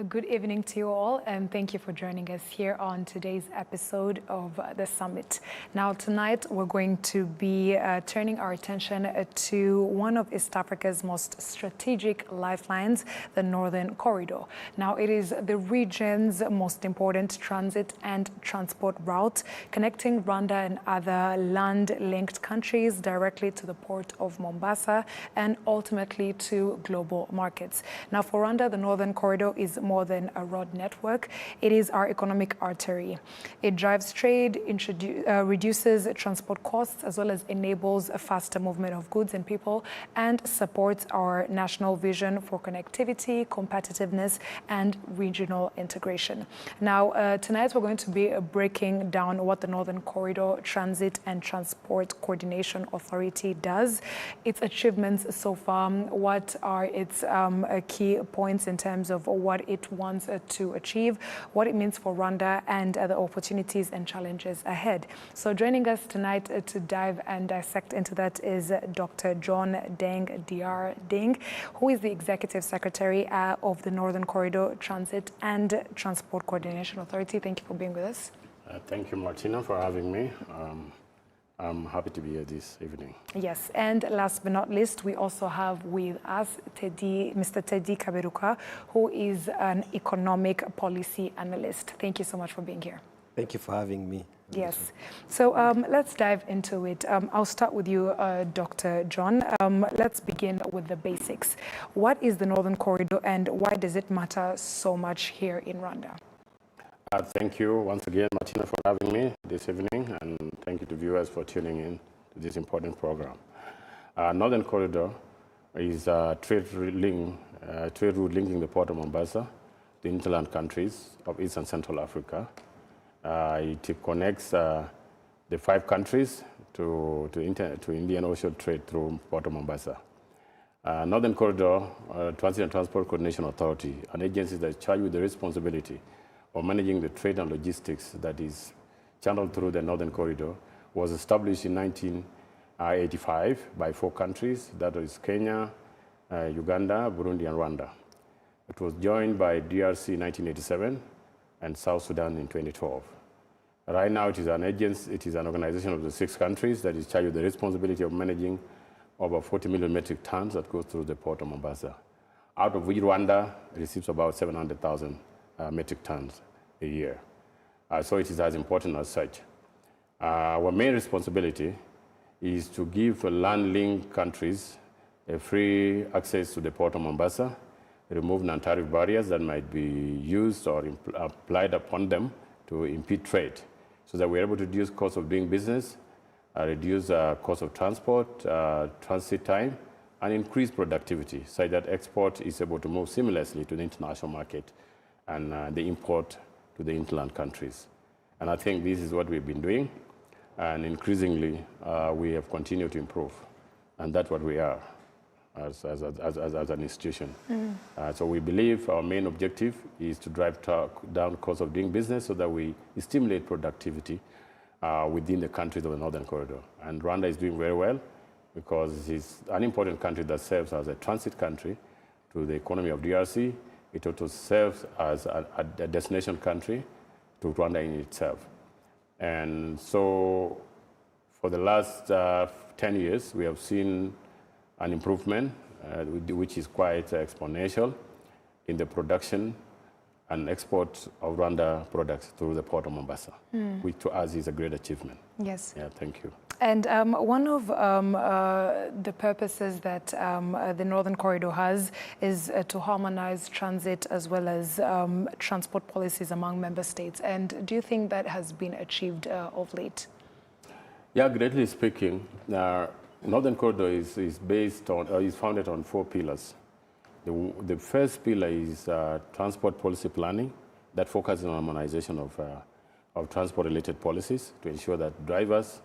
Good evening to you all, and thank you for joining us here on today's episode of the Summit. Now, tonight we're going to be turning our attention to one of East Africa's most strategic lifelines, the Northern Corridor. Now, it is the region's most important transit and transport route, connecting Rwanda and other land-linked countries directly to the port of Mombasa and ultimately to global markets. Now, for Rwanda, the Northern Corridor is more than a road network. It is our economic artery. It drives trade, reduces transport costs, as well as enables a faster movement of goods and people, and supports our national vision for connectivity, competitiveness, and regional integration. Now, tonight we're going to be breaking down what the Northern Corridor Transit and Transport Coordination Authority does, its achievements so far, what are its key points in terms of what it wants to achieve, what it means for Rwanda, and the opportunities and challenges ahead. So joining us tonight to dive and dissect into that is Dr. John Deng Dr. Deng, who is the Executive Secretary of the Northern Corridor Transit and Transport Coordination Authority. Thank you for being with us. Thank you, Martina, for having me. I'm happy to be here this evening. Yes, and last but not least, we also have with us Mr. Teddy Kaberuka, who is an economic policy analyst. Thank you so much for being here. Thank you for having me. Yes. So let's dive into it. I'll start with you, Dr. John. Let's begin with the basics. What is the Northern Corridor and why does it matter so much here in Rwanda? Thank you once again, Martina, for having me this evening, and thank you to viewers for tuning in to this important program. Northern Corridor is a trade route linking the port of Mombasa, the hinterland countries of East and Central Africa. It connects the 5 countries to Indian Ocean trade through port of Mombasa. Northern Corridor Transit and Transport Coordination Authority, an agency that is charged with the responsibility of managing the trade and logistics that is channeled through the Northern Corridor, was established in 1985 by 4 countries, that is Kenya, Uganda, Burundi, and Rwanda. It was joined by DRC in 1987 and South Sudan in 2012. Right now, it is an agency, it is an organization of the 6 countries that is charged with the responsibility of managing over 40 million metric tons that goes through the port of Mombasa, out of which Rwanda receives about 700,000 metric tons a year. So it is as important as such. Our main responsibility is to give land-linked countries a free access to the port of Mombasa, remove non-tariff barriers that might be used or applied upon them to impede trade, so that we're able to reduce cost of doing business, reduce cost of transport, transit time, and increase productivity, so that export is able to move seamlessly to the international market and the import to the hinterland countries. And I think this is what we've been doing, and increasingly we have continued to improve, and that's what we are as an institution. So we believe our main objective is to drive down cost of doing business so that we stimulate productivity within the countries of the Northern Corridor. And Rwanda is doing very well because it's an important country that serves as a transit country to the economy of DRC. It also serves as a destination country to Rwanda in itself. And so for the last 10 years, we have seen an improvement, which is quite exponential, in the production and export of Rwanda products through the port of Mombasa, which to us is a great achievement. Yes. Yeah, thank you. And one of the purposes that the Northern Corridor has is to harmonize transit as well as transport policies among member states. And do you think that has been achieved of late? Yeah, greatly speaking, Northern Corridor is based on, is founded on 4 pillars. The first pillar is transport policy planning that focuses on harmonization of transport-related policies to ensure that drivers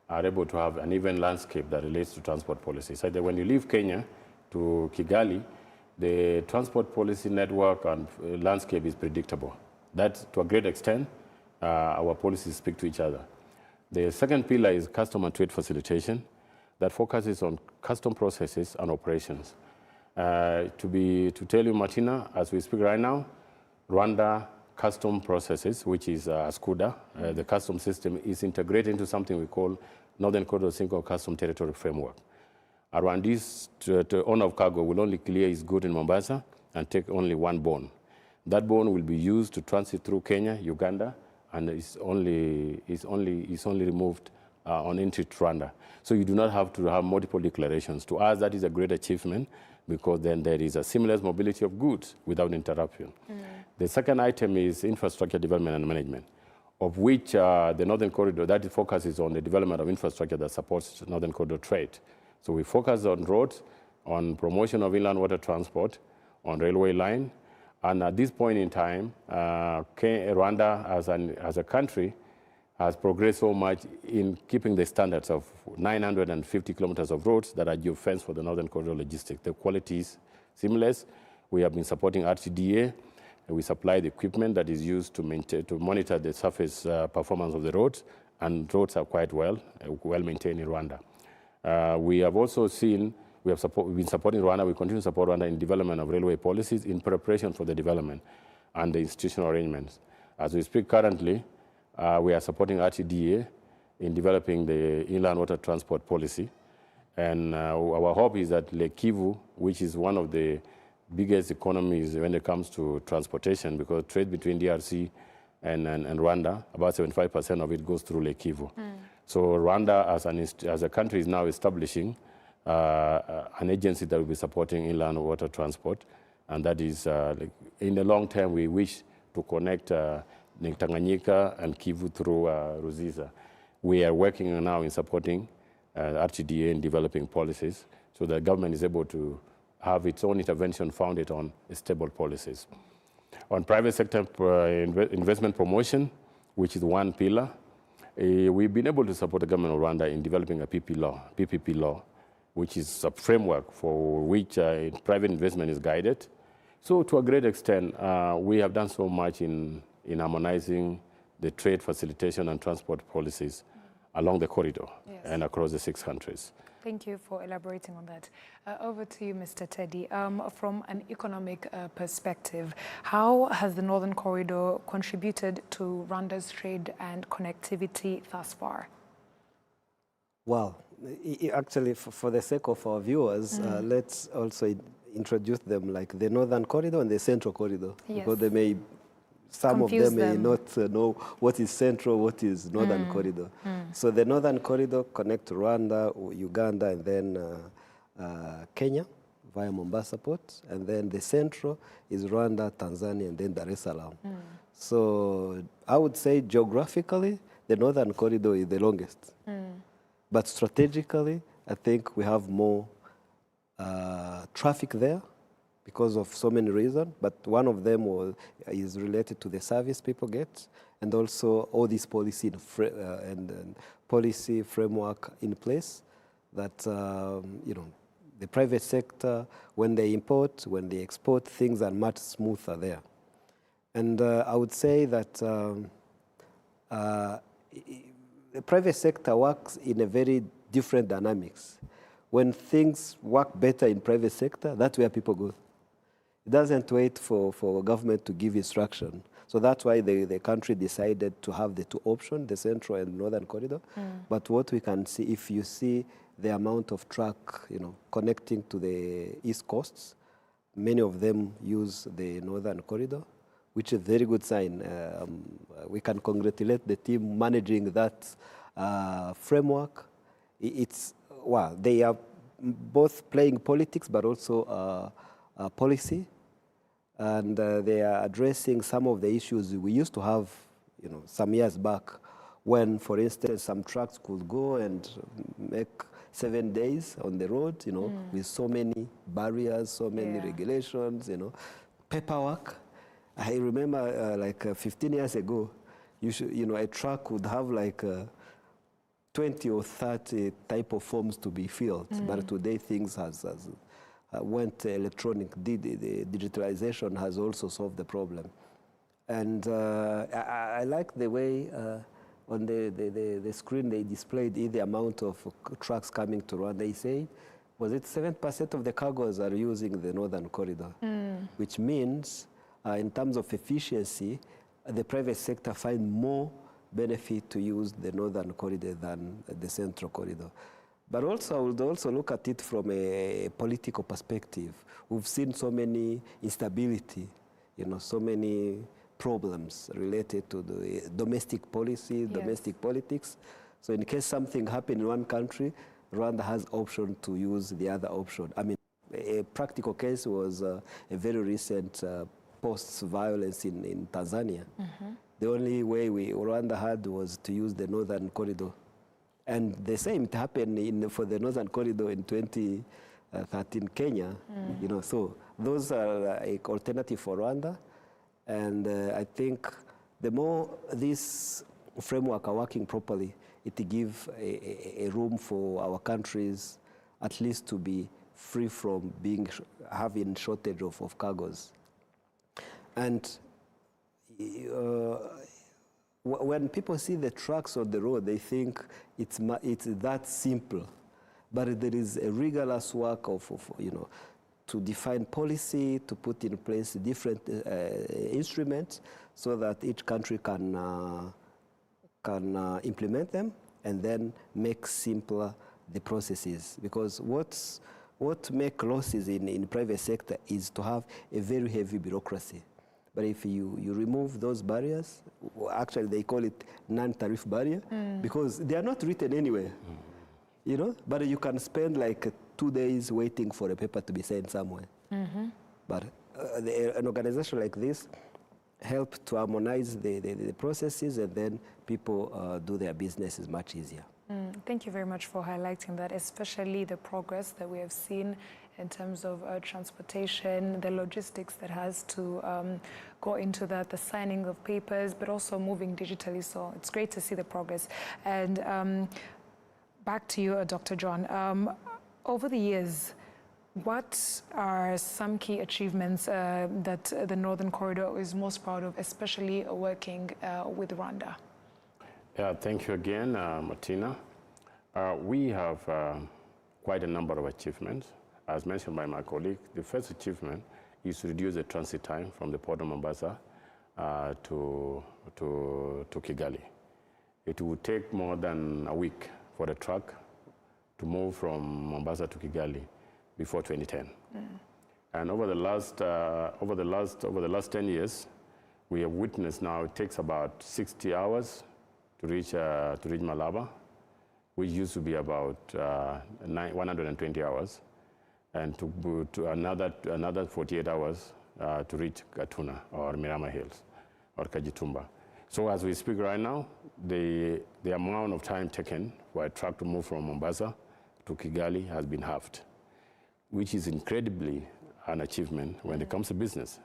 are able to have an even landscape that relates to transport policy. So that when you leave Kenya to Kigali, the transport policy network and landscape is predictable. That, to a great extent, our policies speak to each other. The second pillar is custom and trade facilitation that focuses on custom processes and operations. To tell you, Martina, as we speak right now, Rwanda custom processes, which is SCUDA, the custom system, is integrated into something we call Northern Corridor Single Custom Territory Framework. A Rwandese owner of cargo will only clear his good in Mombasa and take only one bone. That bone will be used to transit through Kenya, Uganda, and is only removed on entry to Rwanda. So you do not have to have multiple declarations. To us, that is a great achievement because then there is a seamless mobility of goods without interruption. The second item is infrastructure development and management, of which the Northern Corridor, that focuses on the development of infrastructure that supports Northern Corridor trade. So we focus on roads, on promotion of inland water transport, on railway line, and at this point in time, Rwanda as a country has progressed so much in keeping the standards of 950 kilometers of roads that are geofenced for the Northern Corridor logistics. The quality is seamless. We have been supporting RTDA, and we supply the equipment that is used to monitor the surface performance of the roads, and roads are quite well maintained in Rwanda. We have also seen, we've been supporting Rwanda, we continue to support Rwanda in development of railway policies in preparation for the development and the institutional arrangements. As we speak currently, we are supporting RTDA in developing the inland water transport policy. And our hope is that Lake Kivu, which is one of the biggest economies when it comes to transportation, because trade between DRC and Rwanda, about 75% of it goes through Lake Kivu. So Rwanda, as a country, is now establishing an agency that will be supporting inland water transport. And that is, in the long term, we wish to connect Tanganyika and Kivu through Ruzizi. We are working now in supporting RTDA in developing policies so the government is able to have its own intervention founded on stable policies. On private sector investment promotion, which is one pillar, we've been able to support the government of Rwanda in developing a PPP law, which is a framework for which private investment is guided. So to a great extent, we have done so much in harmonizing the trade facilitation and transport policies along the corridor and across the 6 countries. Thank you for elaborating on that. Over to you, Mr. Teddy. From an economic perspective, how has the Northern Corridor contributed to Rwanda's trade and connectivity thus far? Well, actually, for the sake of our viewers, let's also introduce them like the Northern Corridor and the Central Corridor, because they may, some of them may not know what is Central, what is Northern Corridor. So the Northern Corridor connects Rwanda, Uganda, and then Kenya via Mombasa port, and then the Central is Rwanda, Tanzania, and then Dar es Salaam. So I would say geographically, the Northern Corridor is the longest. But strategically, I think we have more traffic there because of so many reasons. But one of them is related to the service people get, and also all this policy and policy framework in place that you know, the private sector, when they import, when they export, things are much smoother there. And I would say that the private sector works in a very different dynamics. When things work better in private sector, that's where people go. It doesn't wait for government to give instruction. So that's why the country decided to have the 2 options, the Central and Northern Corridor. But what we can see, if you see the amount of truck, you know, connecting to the East Coasts, many of them use the Northern Corridor, which is a very good sign. We can congratulate the team managing that framework. It's, well, they are both playing politics, but also policy. And they are addressing some of the issues we used to have, you know, some years back, when, for instance, some trucks could go and make 7 days on the road, you know, with so many barriers, so many regulations, you know, paperwork. I remember like 15 years ago, you know, a truck would have like 20 or 30 type of forms to be filled. But today things went electronic. The digitalization has also solved the problem. And I like the way on the screen they displayed the amount of trucks coming to Rwanda. They say, was it 7% of the cargoes are using the Northern Corridor, which means in terms of efficiency, the private sector find more benefit to use the northern corridor than the central corridor. But also, I would also look at it from a political perspective. We've seen so many instability, so many problems related to the domestic policy, domestic politics. So in case something happened in one country, Rwanda has option to use the other option. I mean, a practical case was a very recent post-violence in Tanzania. The only way Rwanda had was to use the northern corridor. And the same happened for the northern corridor in 2013 Kenya. So those are an alternative for Rwanda. And I think the more this framework are working properly, it gives a room for our countries at least to be free from having shortage of cargoes. And when people see the trucks on the road, they think it's that simple. But there is a rigorous work to define policy, to put in place different instruments so that each country can implement them and then make simpler the processes. Because what makes losses in private sector is to have a very heavy bureaucracy. But if you remove those barriers, actually they call it non-tariff barrier, because they are not written anywhere, but you can spend like 2 days waiting for a paper to be sent somewhere. But an organization like this help to harmonize the processes, and then people do their businesses much easier. Thank you very much for highlighting that, especially the progress that we have seen in terms of transportation, the logistics that has to go into that, the signing of papers, but also moving digitally. So it's great to see the progress. And back to you, Dr. John. Over the years, what are some key achievements that the Northern Corridor is most proud of, especially working with Rwanda? Thank you again, Martina. We have quite a number of achievements. As mentioned by my colleague, the first achievement is to reduce the transit time from the port of Mombasa to Kigali. It would take more than a week for a truck to move from Mombasa to Kigali before 2010. And over the last 10 years, we have witnessed now it takes about 60 hours to reach Malaba, which used to be about 120 hours, and to another 48 hours to reach Gatuna or Mirama Hills or Kajitumba. So as we speak right now, the amount of time taken for a truck to move from Mombasa to Kigali has been halved, which is incredibly an achievement when it comes to business.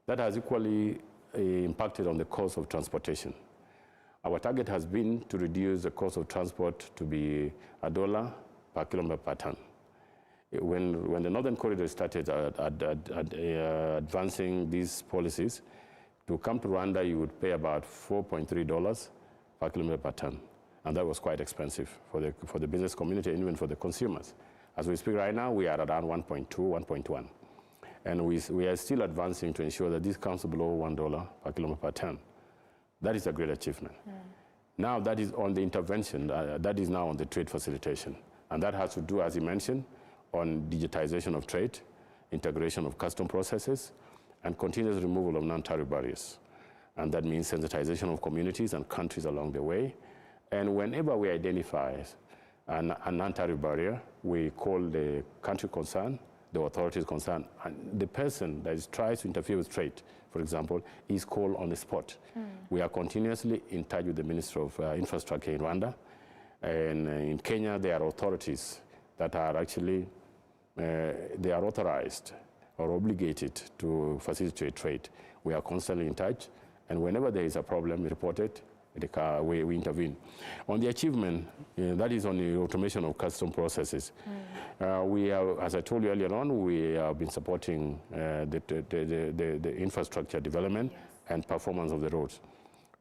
That has equally impacted on the cost of transportation. Our target has been to reduce the cost of transport to be $1 per kilometer per ton. When the Northern Corridor started advancing these policies, to come to Rwanda, you would pay about $4.3 per kilometer per ton. And that was quite expensive for the business community and even for the consumers. As we speak right now, we are around 1.2, 1.1. And we are still advancing to ensure that this comes below $1 per kilometer per ton. That is a great achievement. Now that is on the intervention, that is now on the trade facilitation. And that has to do, as you mentioned, on digitization of trade, integration of custom processes, and continuous removal of non-tariff barriers. And that means sensitization of communities and countries along the way. And whenever we identify a non-tariff barrier, we call the country concerned, the authorities concerned, and the person that tries to interfere with trade, for example, is called on the spot. We are continuously in touch with the Minister of Infrastructure in Rwanda. And in Kenya, there are authorities that are actually, they are authorized or obligated to facilitate trade. We are constantly in touch, and whenever there is a problem, we report it, we intervene. On the achievement, that is on the automation of custom processes. We have, as I told you earlier on, we have been supporting the infrastructure development and performance of the roads.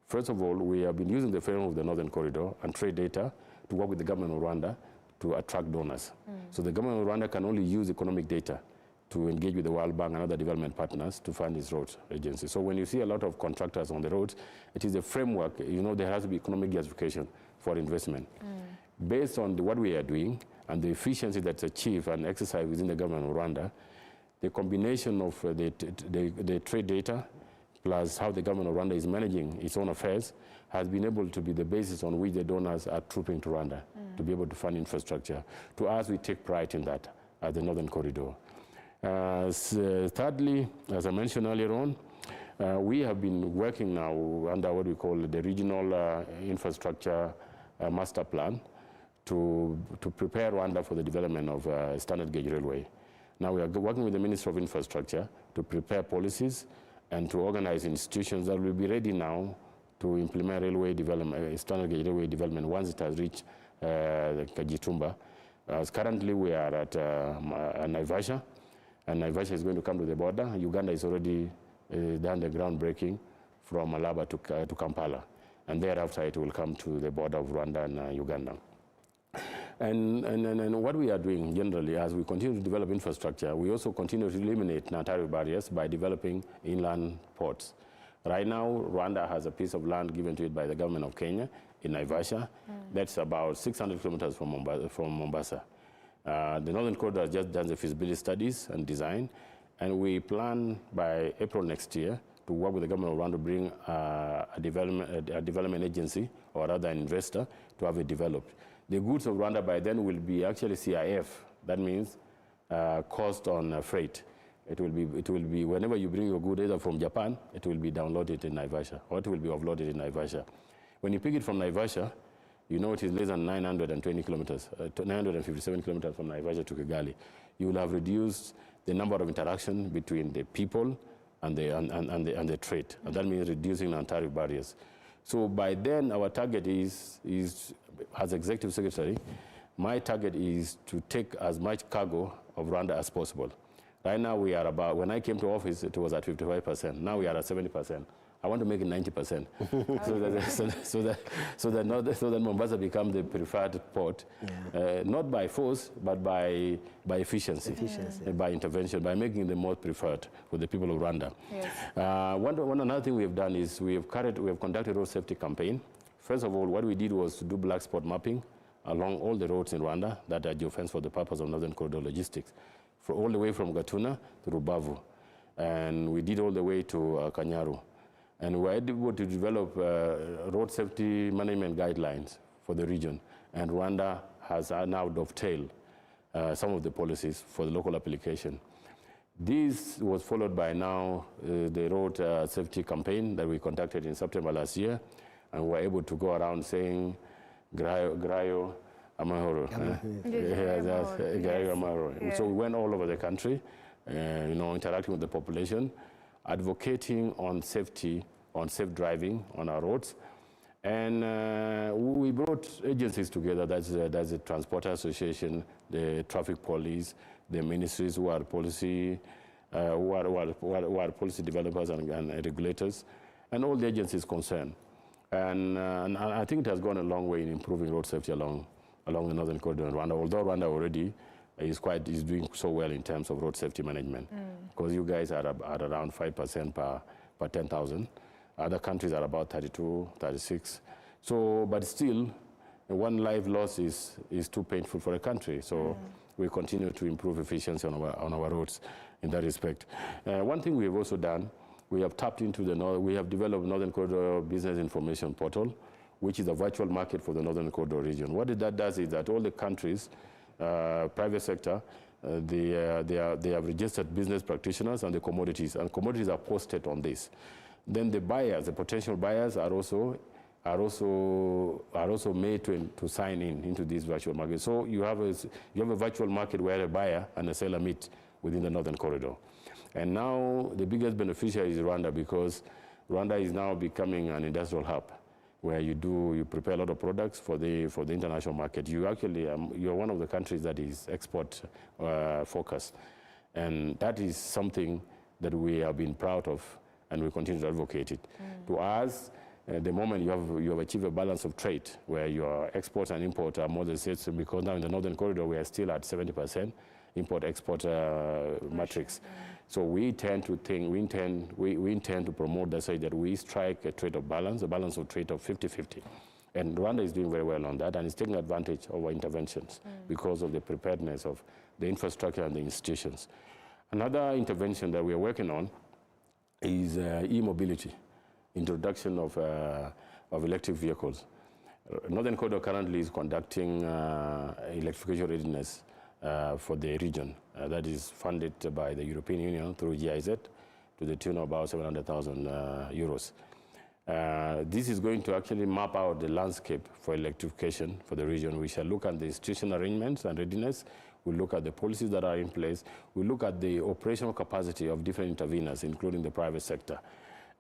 First of all, we have been using the framework of the Northern Corridor and trade data to work with the government of Rwanda to attract donors. So the government of Rwanda can only use economic data to engage with the World Bank and other development partners to fund these roads agencies. So when you see a lot of contractors on the roads, it is a framework. There has to be economic justification for investment. Based on what we are doing and the efficiency that's achieved and exercised within the government of Rwanda, the combination of the trade data plus how the government of Rwanda is managing its own affairs has been able to be the basis on which the donors are trooping to Rwanda to be able to fund infrastructure. To us, we take pride in that at the Northern Corridor. Thirdly, as I mentioned earlier on, we have been working now under what we call the Regional Infrastructure Master Plan to prepare Rwanda for the development of standard gauge railway. Now we are working with the Ministry of Infrastructure to prepare policies and to organize institutions that will be ready now to implement railway development, standard gauge railway development once it has reached Kajitumba. Currently we are at Naivasha, and Naivasha is going to come to the border. Uganda is already done the groundbreaking from Malaba to Kampala, and thereafter it will come to the border of Rwanda and Uganda. And what we are doing generally as we continue to develop infrastructure, we also continue to eliminate non-tariff barriers by developing inland ports. Right now, Rwanda has a piece of land given to it by the government of Kenya in Naivasha. That's about 600 kilometers from Mombasa. The Northern Corridor has just done the feasibility studies and design, and we plan by April next year to work with the government of Rwanda to bring a development agency or rather an investor to have it developed. The goods of Rwanda by then will be actually CIF. That means cost on freight. It will be whenever you bring your good either from Japan, it will be downloaded in Naivasha, or it will be offloaded in Naivasha. When you pick it from Naivasha, you know it is less than 920 kilometers, 957 kilometers from Naivasha to Kigali. You will have reduced the number of interactions between the people and the trade, and that means reducing non-tariff barriers. So by then, our target is as Executive Secretary, my target is to take as much cargo of Rwanda as possible. Right now, we are about, when I came to office, it was at 55%. Now we are at 70%. I want to make it 90%, so that Mombasa becomes the preferred port, not by force, but by efficiency, by intervention, by making the most preferred for the people of Rwanda. Yes. Another thing we have done is we have conducted a road safety campaign. First of all, what we did was to do black spot mapping along all the roads in Rwanda that are geofenced for the purpose of Northern Corridor logistics, all the way from Gatuna to Rubavu, and we did all the way to Kanyaru. And we were able to develop road safety management guidelines for the region. And Rwanda has now dovetailed some of the policies for the local application. This was followed by now the road safety campaign that we conducted in September last year. And we were able to go around saying, Grayo Amahoro. Grayo Amahoro. Yeah. So we went all over the country, interacting with the population, advocating on safety, on safe driving on our roads. And we brought agencies together, that's the Transporter Association, the Traffic Police, the ministries who are policy, who are policy developers and regulators, and all the agencies concerned. And I think it has gone a long way in improving road safety along the Northern Corridor in Rwanda, although Rwanda already is doing so well in terms of road safety management, because you guys are at around 5% per 10,000. Other countries are about 32, 36. So, but still, one life loss is too painful for a country. So we continue to improve efficiency on our roads in that respect. One thing we have also done, we have tapped into we have developed Northern Corridor Business Information Portal, which is a virtual market for the Northern Corridor region. What that does is that all the countries, private sector, they have registered business practitioners and commodities are posted on this. Then the buyers, the potential buyers, are also made to sign into this virtual market. So you have a virtual market where a buyer and a seller meet within the Northern Corridor. And now the biggest beneficiary is Rwanda, because Rwanda is now becoming an industrial hub, where you prepare a lot of products for the international market. You actually you're one of the countries that is export focused, and that is something that we have been proud of, and we continue to advocate it. To us, the moment you have achieved a balance of trade, where your exports and imports are more than 60%, because now in the Northern Corridor we are still at 70%, import-export matrix. So we intend to promote the side that we strike a trade of balance, a balance of trade of 50-50. And Rwanda is doing very well on that, and is taking advantage of our interventions because of the preparedness of the infrastructure and the institutions. Another intervention that we are working on is e-mobility, introduction of electric vehicles. Northern Corridor currently is conducting electrification readiness for the region. That is funded by the European Union through GIZ to the tune of about 700,000 euros. This is going to actually map out the landscape for electrification for the region. We shall look at the institutional arrangements and readiness. We'll look at the policies that are in place. We'll look at the operational capacity of different interveners, including the private sector.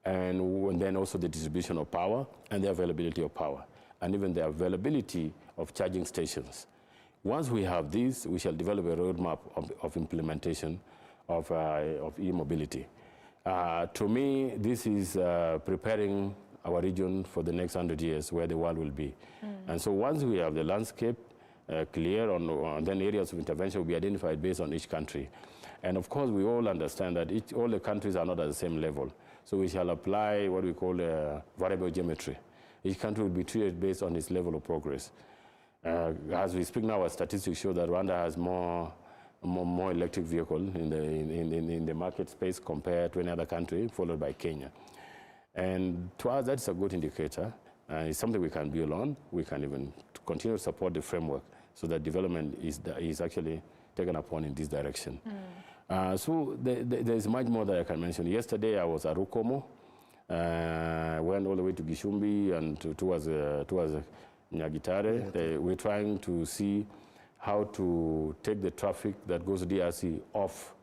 And then also the distribution of power and the availability of power, and even the availability of charging stations. Once we have this, we shall develop a roadmap of implementation of e-mobility. To me, this is preparing our region for the next 100 years where the world will be. And so once we have the landscape clear on then areas of intervention will be identified based on each country. And of course, we all understand that all the countries are not at the same level. So we shall apply what we call variable geometry. Each country will be treated based on its level of progress. As we speak now, our statistics show that Rwanda has more electric vehicles in the market space compared to any other country, followed by Kenya. And to us, that's a good indicator. It's something we can build on. We can even continue to support the framework so that development is actually taken upon in this direction. So there's much more that I can mention. Yesterday, I was at Rukomo, went all the way to Gishumbi and towards Nyagitare. We're trying to see how to take the traffic that goes to DRC off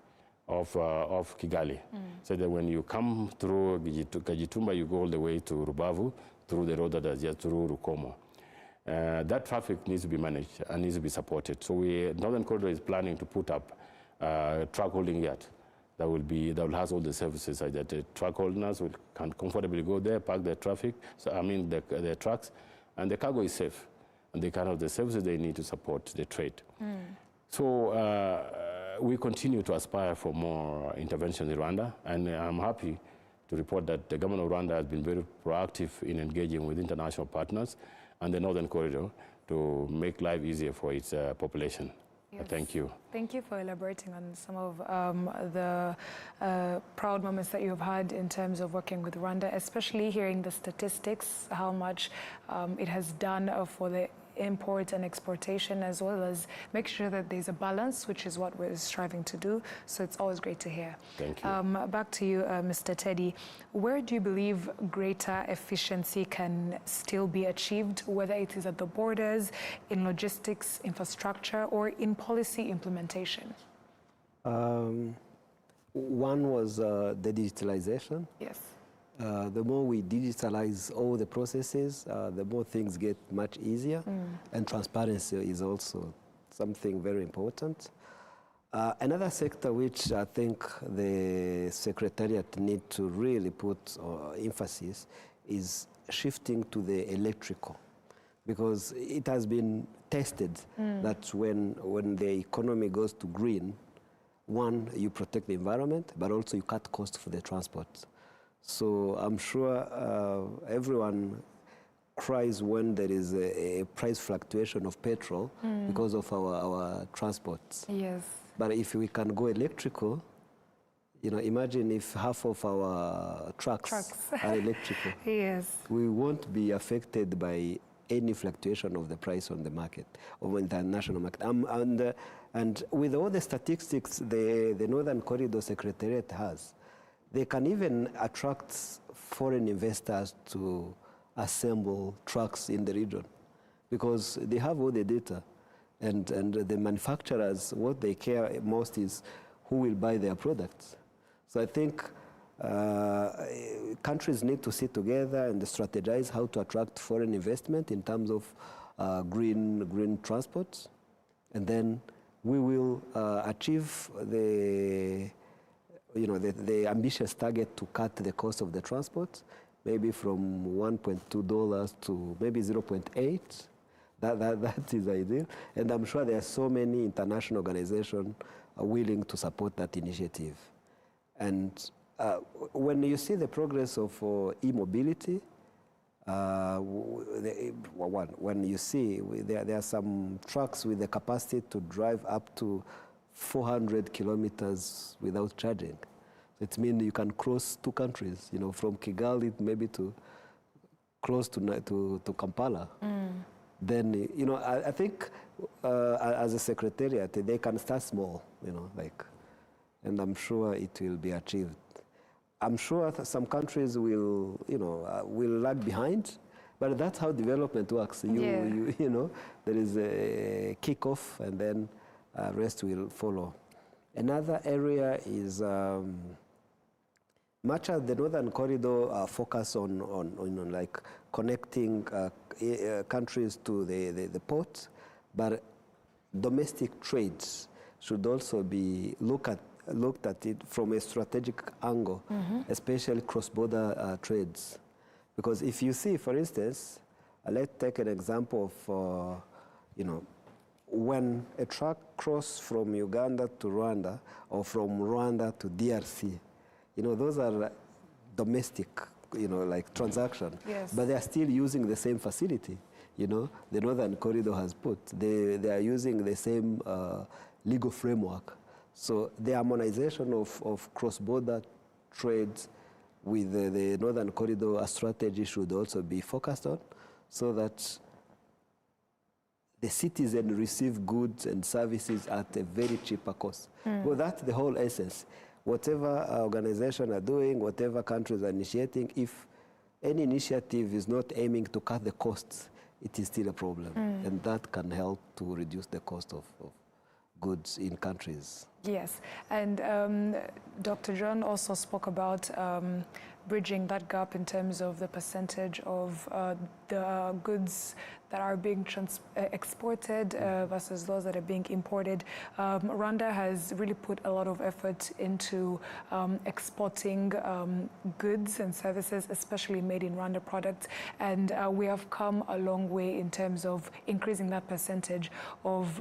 Kigali. So that when you come through Kajitumba, you go all the way to Rubavu through the road that is just through Rukomo. That traffic needs to be managed and needs to be supported. So Northern Corridor is planning to put up a truck holding yard that will house all the services so that the truck holders can comfortably go there, park their traffic, their trucks, and the cargo is safe. And they can have the services they need to support the trade. So we continue to aspire for more intervention in Rwanda, and I'm happy to report that the government of Rwanda has been very proactive in engaging with international partners and the Northern Corridor to make life easier for its population. Yes. Thank you. Thank you for elaborating on some of the proud moments that you've had in terms of working with Rwanda, especially hearing the statistics, how much it has done for the import and exportation, as well as make sure that there's a balance, which is what we're striving to do. So it's always great to hear. Thank you. Back to you, Mr. Teddy. Where do you believe greater efficiency can still be achieved, whether it is at the borders, in logistics, infrastructure, or in policy implementation? One was the digitalization. Yes. The more we digitalize all the processes, the more things get much easier. And transparency is also something very important. Another sector which I think the Secretariat need to really put emphasis is shifting to the electrical. Because it has been tested that when the economy goes to green, one, you protect the environment, but also you cut costs for the transport. So I'm sure everyone cries when there is a price fluctuation of petrol because of our transports. Yes. But if we can go electrical, imagine if half of our trucks are electrical. Yes. We won't be affected by any fluctuation of the price on the market, or in the national market. And with all the statistics the Northern Corridor Secretariat has, they can even attract foreign investors to assemble trucks in the region because they have all the data. And the manufacturers, what they care most is who will buy their products. So I think countries need to sit together and strategize how to attract foreign investment in terms of green transport. And then we will achieve the ambitious target to cut the cost of the transport, maybe from $1.2 to maybe 0.8. That is ideal. And I'm sure there are so many international organizations willing to support that initiative. And when you see the progress of e-mobility, when you see there are some trucks with the capacity to drive up to 400 kilometers without charging. It means you can cross 2 countries, from Kigali maybe to close to Kampala. Then, I think as a secretariat, they can start small, and I'm sure it will be achieved. I'm sure some countries will lag behind, but that's how development works. There is a kickoff, and then rest will follow. Another area is much of the Northern Corridor focus on like connecting countries to the ports, but domestic trades should also be looked at it from a strategic angle, especially cross-border trades. Because if you see, for instance, let's take an example of, when a truck crosses from Uganda to Rwanda or from Rwanda to DRC, those are domestic, like transaction. Yes. But they are still using the same facility, the Northern Corridor has put. They are using the same legal framework. So the harmonization of cross-border trades with the Northern Corridor strategy should also be focused on, so that the citizen receive goods and services at a very cheaper cost. Well, that's the whole essence. Whatever organizations are doing, whatever countries are initiating, if any initiative is not aiming to cut the costs, it is still a problem. And that can help to reduce the cost of goods in countries. Yes, and Dr. John also spoke about bridging that gap in terms of the percentage of the goods that are being exported versus those that are being imported. Rwanda has really put a lot of effort into exporting goods and services, especially made in Rwanda products, and we have come a long way in terms of increasing that percentage of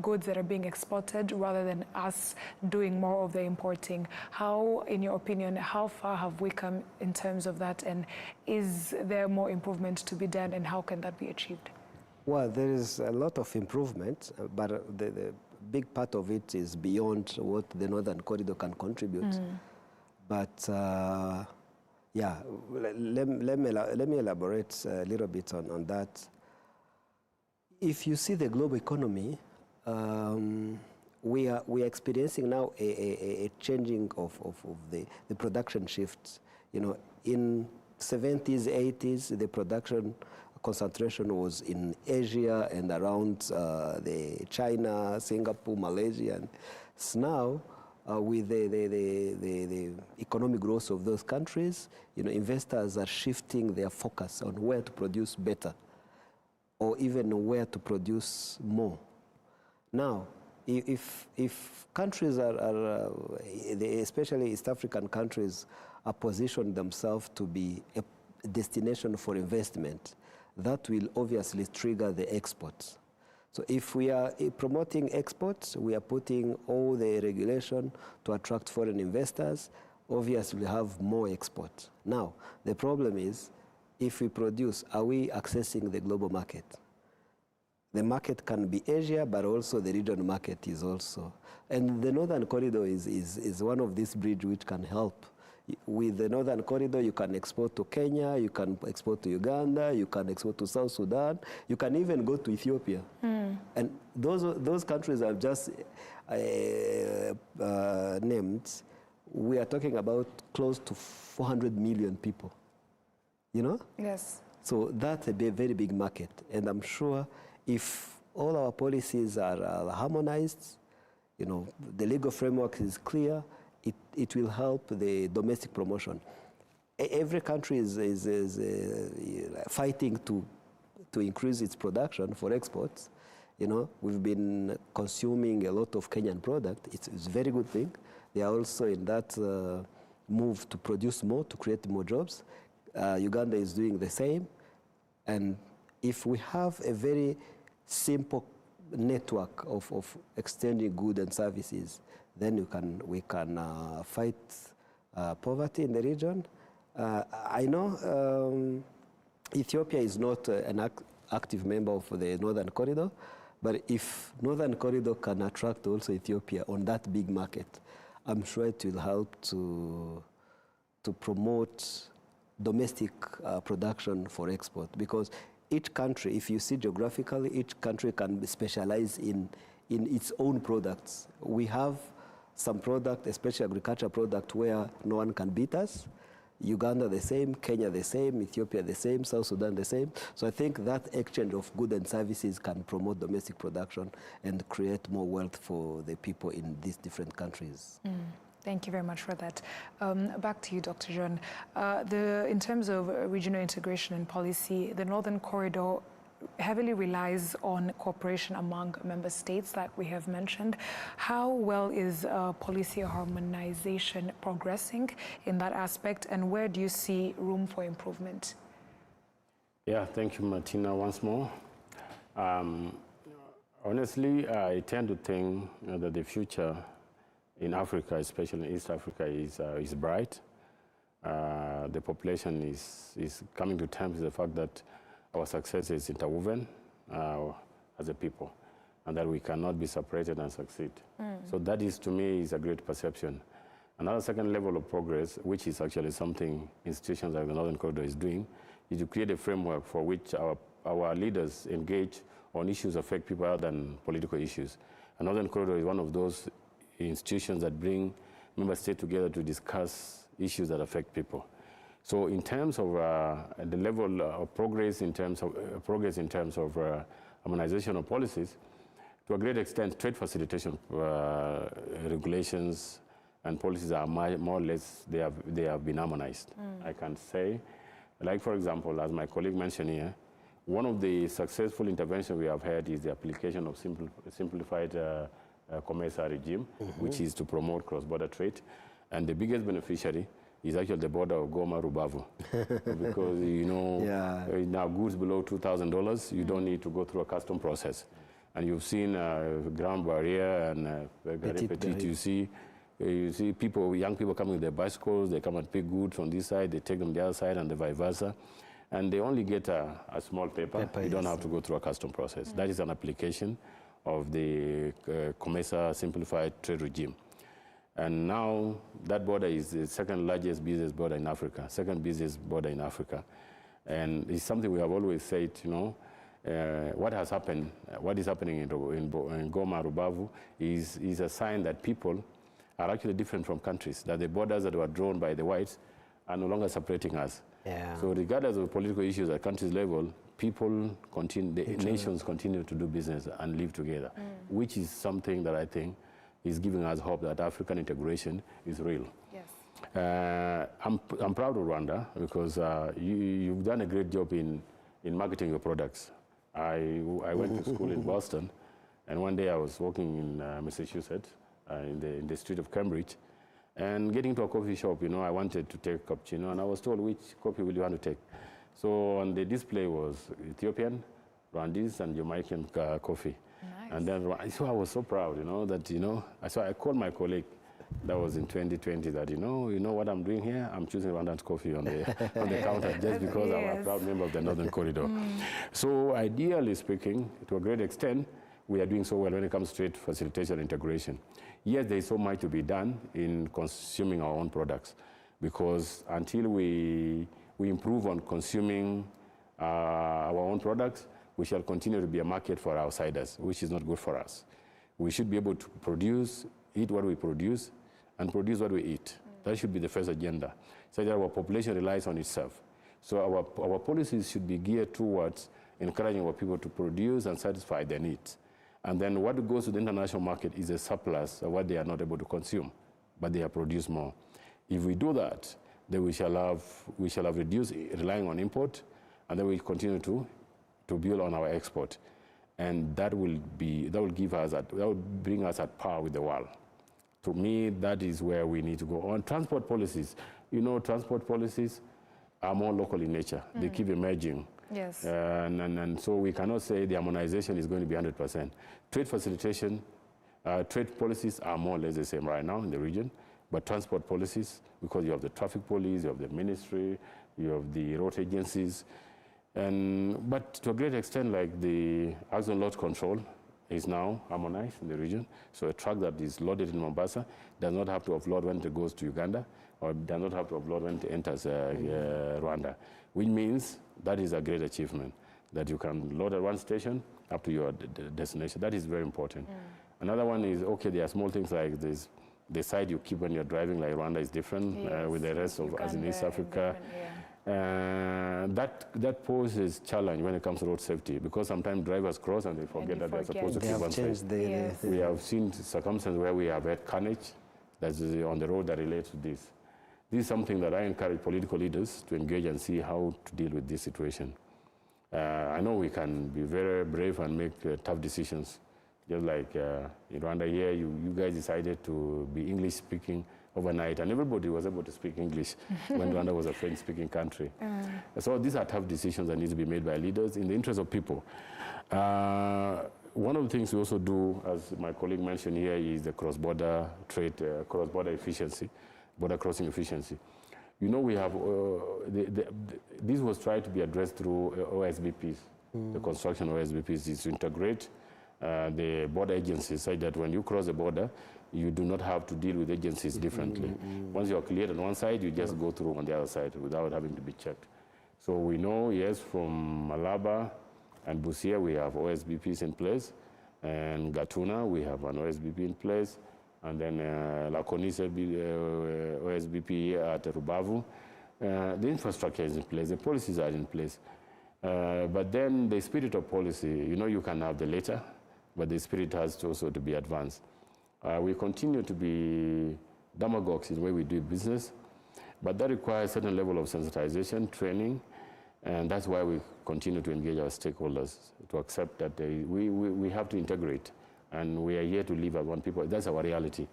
goods that are being exported rather than us doing more of the importing. How, in your opinion, how far have we come in terms of that, and is there more improvement to be done, and how can that be achieved? Well, there is a lot of improvement, but the big part of it is beyond what the Northern Corridor can contribute. But yeah, let me elaborate a little bit on that. If you see the global economy, we are experiencing now a changing of the production shifts. In 70s, 80s, the production concentration was in Asia and around the China, Singapore, Malaysia. And so now, with the economic growth of those countries, investors are shifting their focus on where to produce better, or even where to produce more. Now, if countries especially East African countries, are positioned themselves to be a destination for investment, that will obviously trigger the exports. So if we are promoting exports, we are putting all the regulation to attract foreign investors, obviously we have more exports. Now, the problem is, if we produce, are we accessing the global market? The market can be Asia, but also the regional market is also. And the Northern Corridor is one of these bridges which can help. With the Northern Corridor, you can export to Kenya, you can export to Uganda, you can export to South Sudan, you can even go to Ethiopia. And those countries I've just named, we are talking about close to 400 million people. Yes. So that's a very big market. And I'm sure if all our policies are harmonized, the legal framework is clear, it will help the domestic promotion. Every country is fighting to increase its production for exports. We've been consuming a lot of Kenyan product. It's a very good thing. They are also in that move to produce more, to create more jobs. Uganda is doing the same. And if we have a very simple network of extending goods and services, then we can fight poverty in the region. I know Ethiopia is not an active member of the Northern Corridor, but if Northern Corridor can attract also Ethiopia on that big market, I'm sure it will help to promote domestic production for export, because each country, if you see geographically, each country can specialize in its own products. We have some product, especially agriculture product, where no one can beat us. Uganda the same, Kenya the same, Ethiopia the same, South Sudan the same. So I think that exchange of goods and services can promote domestic production and create more wealth for the people in these different countries. Thank you very much for that. Back to you, Dr. John. In terms of regional integration and policy, the Northern Corridor heavily relies on cooperation among member states that we have mentioned. How well is policy harmonization progressing in that aspect, and where do you see room for improvement? Yeah, thank you, Martina, once more. Honestly, I tend to think that the future in Africa, especially in East Africa, is bright. The population is coming to terms with the fact that our success is interwoven as a people, and that we cannot be separated and succeed. So that is, to me, is a great perception. Another second level of progress, which is actually something institutions like the Northern Corridor is doing, is to create a framework for which our leaders engage on issues that affect people other than political issues. And Northern Corridor is one of those institutions that bring member states together to discuss issues that affect people. So in terms of the level of progress, in terms of harmonization of policies, to a great extent, trade facilitation regulations and policies are more or less, they have been harmonized. I can say, like for example, as my colleague mentioned here, one of the successful interventions we have had is the application of simplified commercial regime, which is to promote cross-border trade. And the biggest beneficiary is actually the border of Goma-Rubavu. Because, you know, now goods below $2,000, you don't need to go through a custom process. And you've seen Grand Barrier and Petit. You see people, young people coming with their bicycles, they come and pick goods from this side, they take them the other side, and the vice versa. And they only get a small paper. You don't have to go through a custom process. That is an application of the COMESA simplified trade regime. And now that border is the second largest business border in Africa, second business border in Africa. And it's something we have always said, you know, what has happened, what is happening in Goma, Rubavu is a sign that people are actually different from countries, that the borders that were drawn by the whites are no longer separating us. So regardless of political issues at countries level, people continue, nations continue to do business and live together, which is something that I think is giving us hope that African integration is real. I'm proud of Rwanda because you've done a great job in marketing your products. I went to school in Boston, and one day I was walking in Massachusetts, in the street of Cambridge, and getting to a coffee shop, you know, I wanted to take a cappuccino, and I was told, which coffee will you want to take? So on the display was Ethiopian, Rwandese, and Jamaican coffee. Nice. And then, so I was so proud, you know, that, you know, so I called my colleague, that was in 2020, that, you know what I'm doing here? I'm choosing Rwandan coffee on the counter just because I'm a proud member of the Northern Corridor. So ideally speaking, to a great extent, we are doing so well when it comes to trade facilitation and integration. Yes, there is so much to be done in consuming our own products, because until we improve on consuming our own products, we shall continue to be a market for outsiders, which is not good for us. We should be able to produce, eat what we produce, and produce what we eat. That should be the first agenda, so that our population relies on itself. So our policies should be geared towards encouraging our people to produce and satisfy their needs. And then what goes to the international market is a surplus of what they are not able to consume, but they have produced more. If we do that, then we shall have reduced relying on import, and then we continue to build on our export. And that will bring us at par with the world. To me, that is where we need to go. On transport policies, you know, transport policies are more local in nature. They keep emerging. Yes. And so we cannot say the harmonization is going to be 100%. Trade facilitation, trade policies are more or less the same right now in the region, but transport policies, because you have the traffic police, you have the ministry, you have the road agencies, but to a great extent, like the axle load control is now harmonized in the region. So a truck that is loaded in Mombasa does not have to offload when it goes to Uganda, or does not have to offload when it enters Rwanda, which means that is a great achievement, that you can load at one station up to your destination. That is very important. Another one is, okay, there are small things like this. The side you keep when you're driving, like Rwanda, is different with the rest of us in East Africa. That poses challenge when it comes to road safety, because sometimes drivers cross and they forget that they're supposed to keep one side. We have seen circumstances where we have had carnage that's on the road that relates to this. This is something that I encourage political leaders to engage and see how to deal with this situation. I know we can be very brave and make tough decisions. Just like in Rwanda here, you guys decided to be English-speaking overnight, and everybody was able to speak English when Rwanda was a French-speaking country. So these are tough decisions that need to be made by leaders in the interest of people. One of the things we also do, as my colleague mentioned here, is the cross-border trade, cross-border efficiency, border crossing efficiency. You know, we have, this was tried to be addressed through OSBPs. The construction of OSBPs is to integrate the border agencies, such that when you cross the border, you do not have to deal with agencies differently. Once you're cleared on one side, you just go through on the other side without having to be checked. So we know, yes, from Malaba and Busia, we have OSBPs in place, and Gatuna, we have an OSBP in place, and then Lakonise OSBP at Rubavu. The infrastructure is in place, the policies are in place. But then the spirit of policy, you know, you can have the letter, but the spirit has to also to be advanced. We continue to be demagogues in the way we do business, but that requires a certain level of sensitization, training, and that's why we continue to engage our stakeholders to accept that we have to integrate, and we are here to live as one people. That's our reality.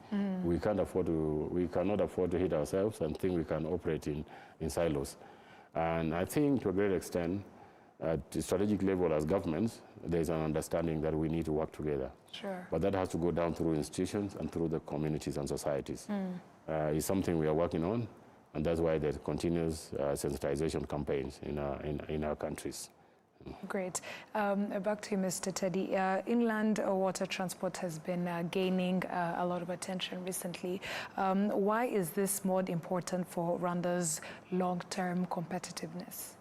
We cannot afford to hit ourselves and think we can operate in silos. And I think to a great extent, at the strategic level as governments, there's an understanding that we need to work together. Sure. But that has to go down through institutions and through the communities and societies. It's something we are working on, and that's why there's continuous sensitization campaigns in our countries. Great. Back to you, Mr. Teddy. Inland water transport has been gaining a lot of attention recently. Why is this mode important for Rwanda's long-term competitiveness?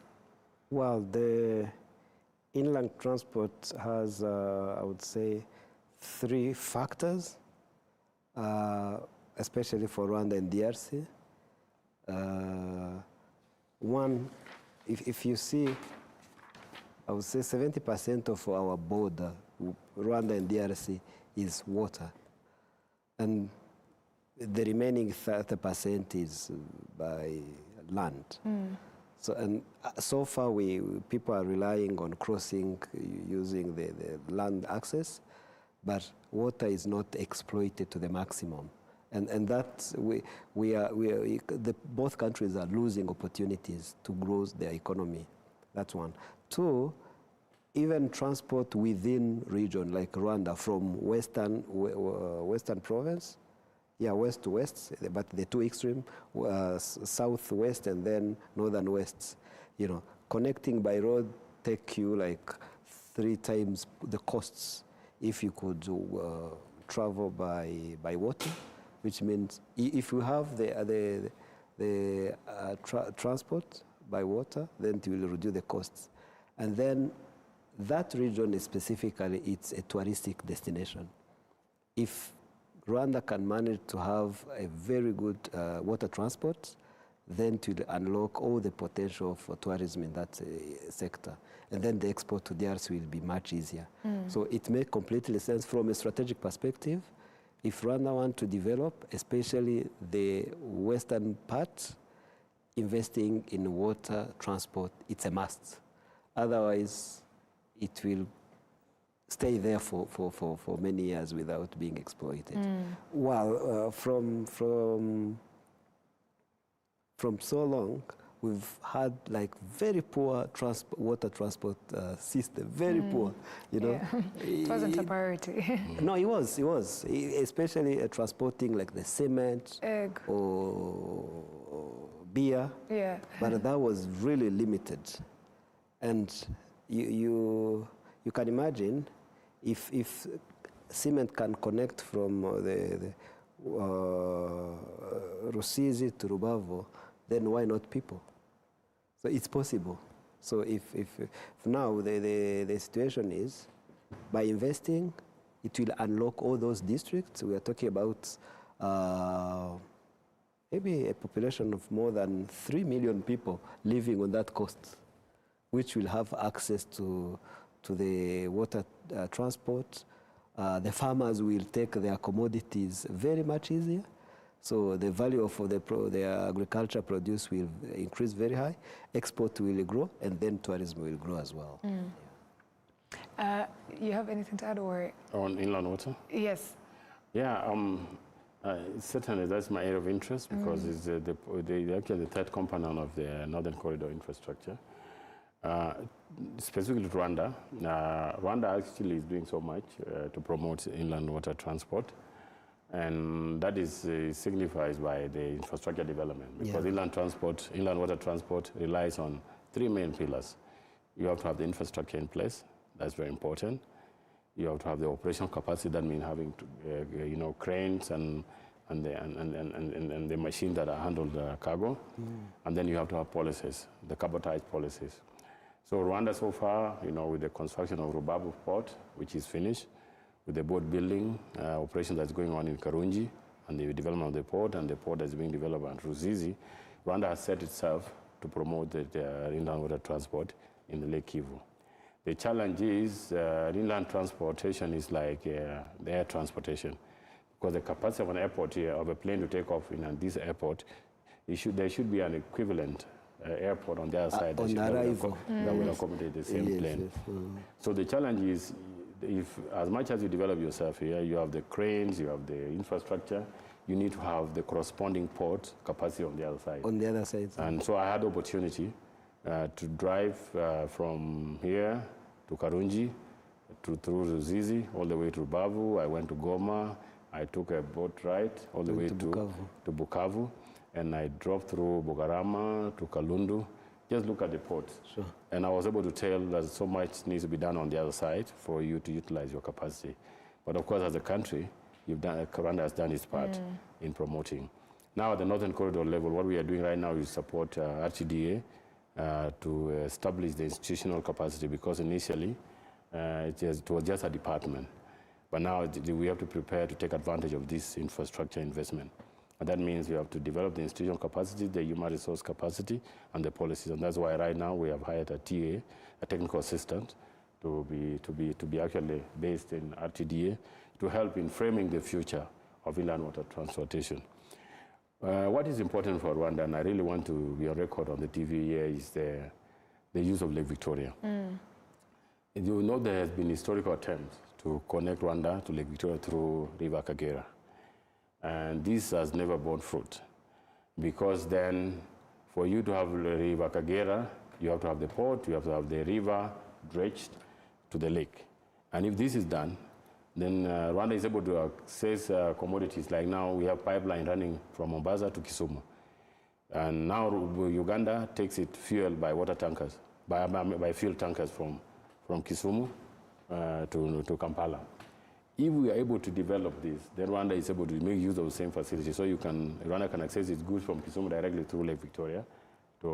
Well, the inland transport has, I would say, 3 factors, especially for Rwanda and DRC. One, if you see, I would say 70% of our border, Rwanda and DRC, is water. And the remaining 30% is by land. So far, people are relying on crossing using the land access, but water is not exploited to the maximum. And that both countries are losing opportunities to grow their economy. That's one. 2, even transport within region, like Rwanda, from western province, west to west, but the 2 extreme, southwest and then northern west. You know, connecting by road take you like 3 times the costs if you could travel by water, which means if you have the transport by water, then it will reduce the costs. And then that region is specifically, it's a touristic destination. If Rwanda can manage to have a very good water transport, then to unlock all the potential for tourism in that sector. And then the export to DRC will be much easier. So it makes completely sense from a strategic perspective. If Rwanda wants to develop, especially the western part, investing in water transport, it's a must. Otherwise, it will stay there for many years without being exploited. Well, from so long, we've had like very poor water transport system, very poor, you know. Yeah. It wasn't a priority. No, it was, especially transporting like the cement Egg. or beer. Yeah. But that was really limited. And you can imagine if cement can connect from the Rusizi to Rubavu, then why not people? So it's possible. So if now the situation is, by investing, it will unlock all those districts. We are talking about maybe a population of more than 3 million people living on that coast, which will have access to the water transport. The farmers will take their commodities very much easier. So the value of the agriculture produce will increase very high, export will grow, and then tourism will grow as well. You have anything to add, or? On inland water? Yes. Yeah, certainly that's my area of interest because it's actually the third component of the Northern Corridor infrastructure. Specifically Rwanda. Rwanda actually is doing so much to promote inland water transport. And that is signified by the infrastructure development because inland water transport relies on 3 main pillars. You have to have the infrastructure in place. That's very important. You have to have the operational capacity. That means having cranes and the machines that handle the cargo. And then you have to have policies, the cabotage policies. So Rwanda so far, with the construction of Rubavu port, which is finished, with the boat building operation that's going on in Karunji and the development of the port and the port that's being developed at Ruzizi, Rwanda has set itself to promote the inland water transport in the Lake Kivu. The challenge is inland transportation is like the air transportation because the capacity of an airport here, of a plane to take off in this airport, there should be an equivalent airport on the other side that will accommodate the same plane. Yes. So the challenge is, if as much as you develop yourself here, you have the cranes, you have the infrastructure, you need to have the corresponding port capacity on the other side. On the other side. And so I had the opportunity to drive from here to Karunji, through Ruzizi, all the way to Rubavu. I went to Goma. I took a boat ride all the way to Bukavu. And I drove through Bugarama to Kalundu. Just look at the port. Sure. And I was able to tell that so much needs to be done on the other side for you to utilize your capacity. But of course, as a country, Rwanda has done its part in promoting. Now at the Northern Corridor level, what we are doing right now is support RTDA to establish the institutional capacity because initially it was just a department. But now we have to prepare to take advantage of this infrastructure investment. And that means we have to develop the institutional capacity, the human resource capacity, and the policies. And that's why right now we have hired a TA, a technical assistant, to be actually based in RTDA to help in framing the future of inland water transportation. What is important for Rwanda, and I really want to be on record on the TV here, is the use of Lake Victoria. You know there has been historical attempts to connect Rwanda to Lake Victoria through River Kagera. And this has never borne fruit because then for you to have River Kagera, you have to have the port, you have to have the river dredged to the lake. And if this is done, then Rwanda is able to access commodities. Like now we have pipeline running from Mombasa to Kisumu. And now Uganda takes it fueled by water tankers, by fuel tankers from Kisumu to Kampala. If we are able to develop this, then Rwanda is able to make use of the same facility. So Rwanda can access its goods from Kisumu directly through Lake Victoria to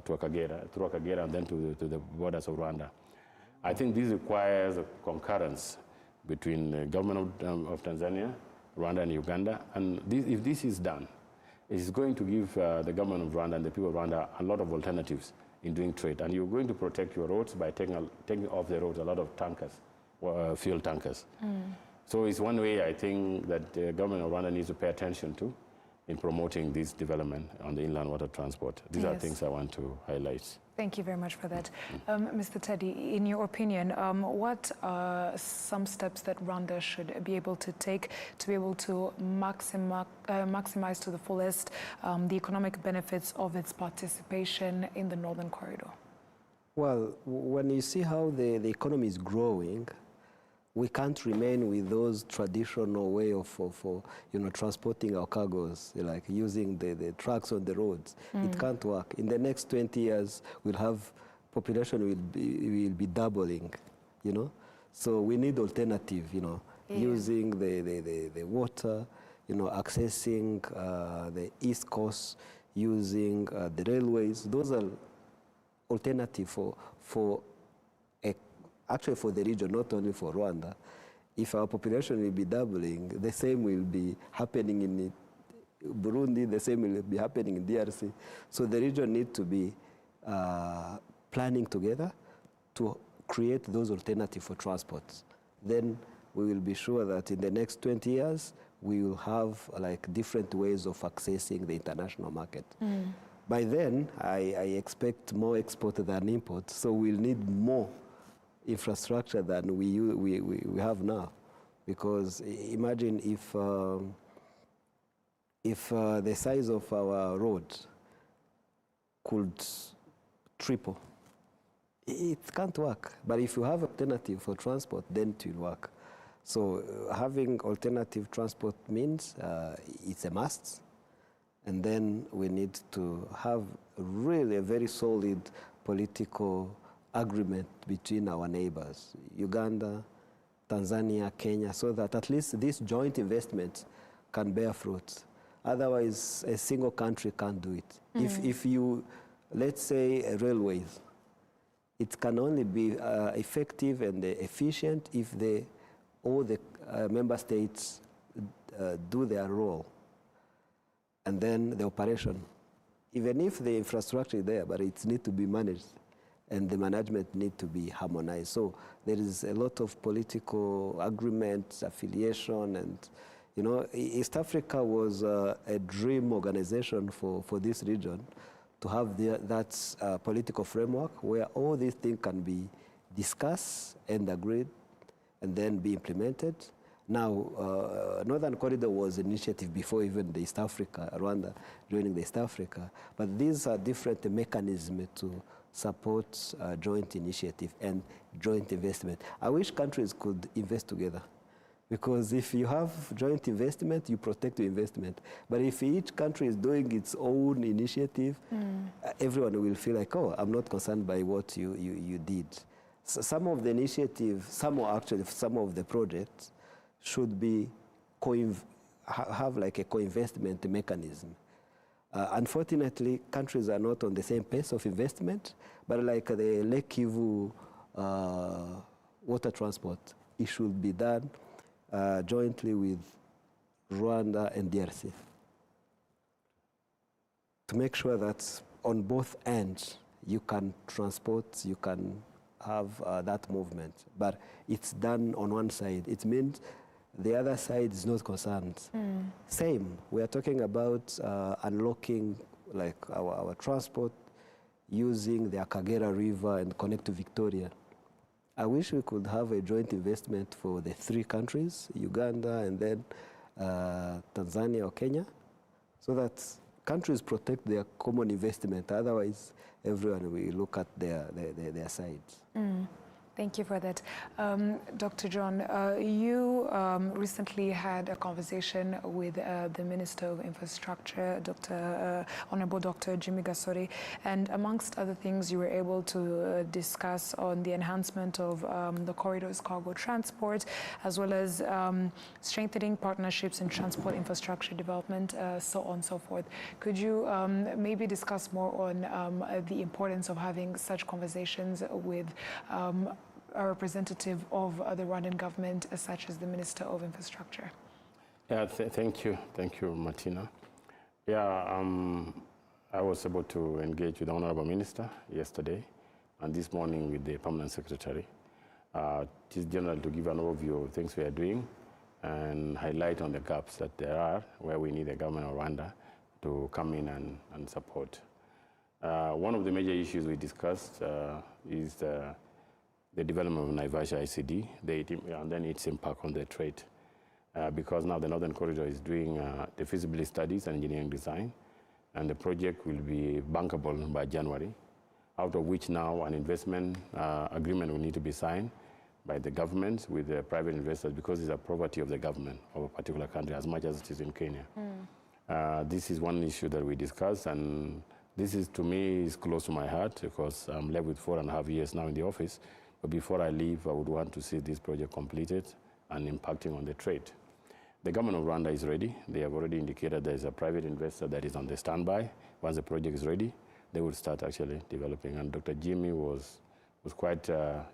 Akagera, and then to the borders of Rwanda. I think this requires a concurrence between the government of Tanzania, Rwanda, and Uganda. And if this is done, it is going to give the government of Rwanda and the people of Rwanda a lot of alternatives in doing trade. And you're going to protect your roads by taking off the roads a lot of tankers. Fuel tankers. So it's one way I think that the government of Rwanda needs to pay attention to in promoting this development on the inland water transport. These are things I want to highlight. Thank you very much for that. Mr. Teddy, in your opinion, what are some steps that Rwanda should be able to take to be able to maximize to the fullest the economic benefits of its participation in the Northern Corridor? Well, when you see how the economy is growing, we can't remain with those traditional way of transporting our cargoes, like using the trucks on the roads. It can't work. In the next 20 years, population will be doubling, So we need alternative, using the water, accessing the East Coast, using the railways. Those are alternative actually for the region, not only for Rwanda. If our population will be doubling, the same will be happening in Burundi, the same will be happening in DRC. So the region needs to be planning together to create those alternatives for transport. Then we will be sure that in the next 20 years, we will have like different ways of accessing the international market. By then, I expect more export than import, so we'll need more infrastructure than we have now, because imagine if the size of our road could triple, it can't work. But if you have alternative for transport, then it will work. So having alternative transport means it's a must, and then we need to have really a very solid political agreement between our neighbors, Uganda, Tanzania, Kenya, so that at least this joint investment can bear fruit. Otherwise, a single country can't do it. If you, let's say, railways, it can only be effective and efficient if all the member states do their role, and then the operation. Even if the infrastructure is there, but it needs to be managed, and the management need to be harmonized. So there is a lot of political agreement, affiliation, and East Africa was a dream organization for this region to have that political framework where all these things can be discussed and agreed and then be implemented. Now, Northern Corridor was an initiative before even the East Africa, Rwanda joining the East Africa, but these are different mechanisms to support joint initiative and joint investment. I wish countries could invest together, because if you have joint investment, you protect your investment. But if each country is doing its own initiative, everyone will feel like, oh, I'm not concerned by what you did. So some of the initiatives, some of the projects should be have like a co-investment mechanism. Unfortunately, countries are not on the same pace of investment, but like the Lake Kivu water transport, it should be done jointly with Rwanda and DRC to make sure that on both ends you can transport, you can have that movement. But it's done on one side. It means the other side is not concerned. Same, we are talking about unlocking like our transport using the Akagera River and connect to Victoria. I wish we could have a joint investment for the three countries, Uganda and then Tanzania or Kenya, so that countries protect their common investment. Otherwise, everyone will look at their sides. Thank you for that. Dr. John, you recently had a conversation with the Minister of Infrastructure, Honorable Dr. Jimmy Gasore, and amongst other things, you were able to discuss on the enhancement of the corridor's cargo transport, as well as strengthening partnerships in transport infrastructure development, so on and so forth. Could you maybe discuss more on the importance of having such conversations with a representative of the Rwandan government, such as the Minister of Infrastructure? Yeah, thank you, Martina. Yeah, I was able to engage with the Honorable Minister yesterday, and this morning with the Permanent Secretary. Just generally to give an overview of things we are doing and highlight on the gaps that there are where we need the government of Rwanda to come in and support. One of the major issues we discussed is the development of Naivasha ICD, and then its impact on the trade. Because now the Northern Corridor is doing the feasibility studies and engineering design, and the project will be bankable by January, out of which now an investment agreement will need to be signed by the government with the private investors, because it's a property of the government of a particular country as much as it is in Kenya. This is one issue that we discussed, and this is, to me, is close to my heart because I'm left with 4.5 years now in the office. But before I leave, I would want to see this project completed and impacting on the trade. The government of Rwanda is ready. They have already indicated there is a private investor that is on the standby. Once the project is ready, they will start actually developing. And Dr. Jimmy was quite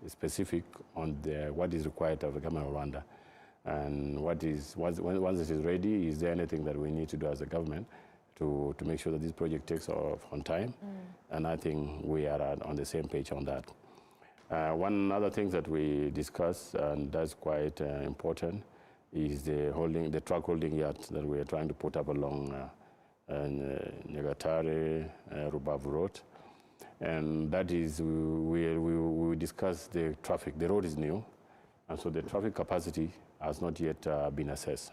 specific on what is required of the government of Rwanda. And once it is ready, is there anything that we need to do as a government to make sure that this project takes off on time? And I think we are on the same page on that. One other thing that we discussed, and that's quite important, is the truck holding yard that we are trying to put up along Nyagatare, Rubavu Road. And that is, we discussed the traffic. The road is new, and so the traffic capacity has not yet been assessed.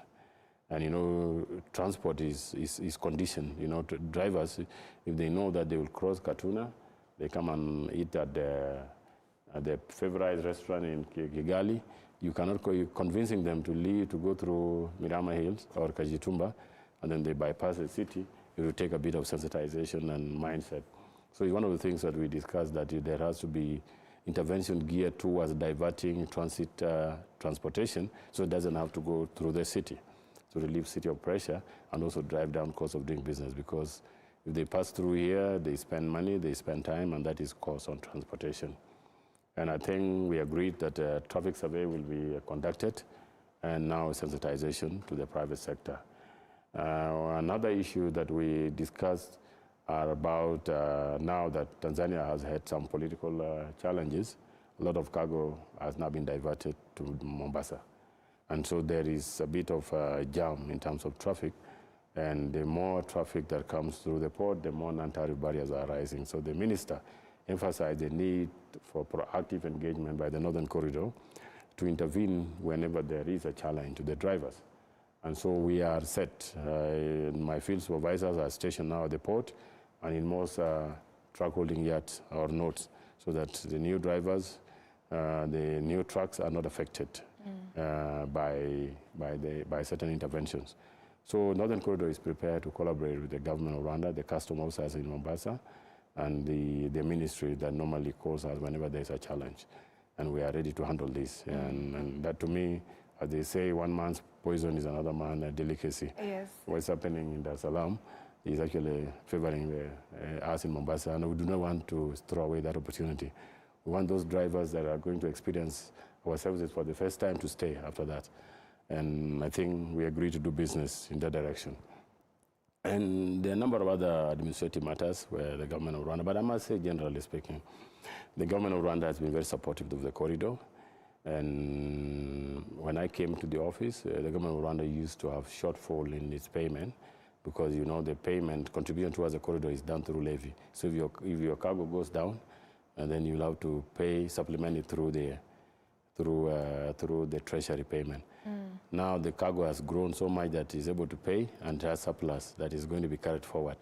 And, you know, transport is conditioned. You know, drivers, if they know that they will cross Katuna, they come and eat at the favorite restaurant in Kigali. You cannot convincing them to leave, to go through Mirama Hills or Kajitumba, and then they bypass the city. It will take a bit of sensitization and mindset. So it's one of the things that we discussed, that there has to be intervention geared towards diverting transit transportation, so it doesn't have to go through the city, to relieve city of pressure and also drive down cost of doing business. Because if they pass through here, they spend money, they spend time, and that is cost on transportation. And I think we agreed that a traffic survey will be conducted, and now sensitization to the private sector. Another issue that we discussed are about now that Tanzania has had some political challenges, a lot of cargo has now been diverted to Mombasa. And so there is a bit of a jam in terms of traffic, and the more traffic that comes through the port, the more non-tariff barriers are rising. So the minister emphasized the need for proactive engagement by the Northern Corridor to intervene whenever there is a challenge to the drivers. And so we are set. My field supervisors are stationed now at the port and in most truck holding yards or nodes, so that the new drivers, the new trucks are not affected by certain interventions. So Northern Corridor is prepared to collaborate with the government of Rwanda, the custom officers in Mombasa, and the ministry that normally calls us whenever there's a challenge. And we are ready to handle this. And that, to me, as they say, one man's poison is another man's delicacy. Yes. What's happening in Dar es Salaam is actually favoring us in Mombasa, and we do not want to throw away that opportunity. We want those drivers that are going to experience our services for the first time to stay after that. And I think we agree to do business in that direction. And there are a number of other administrative matters where the government of Rwanda, but I must say, generally speaking, the government of Rwanda has been very supportive of the corridor. And when I came to the office, the government of Rwanda used to have shortfall in its payment, because, you know, the payment contribution towards the corridor is done through levy. So if your cargo goes down, and then you'll have to pay, supplement it through the treasury payment. Now the cargo has grown so much that it's able to pay, and has surplus that is going to be carried forward.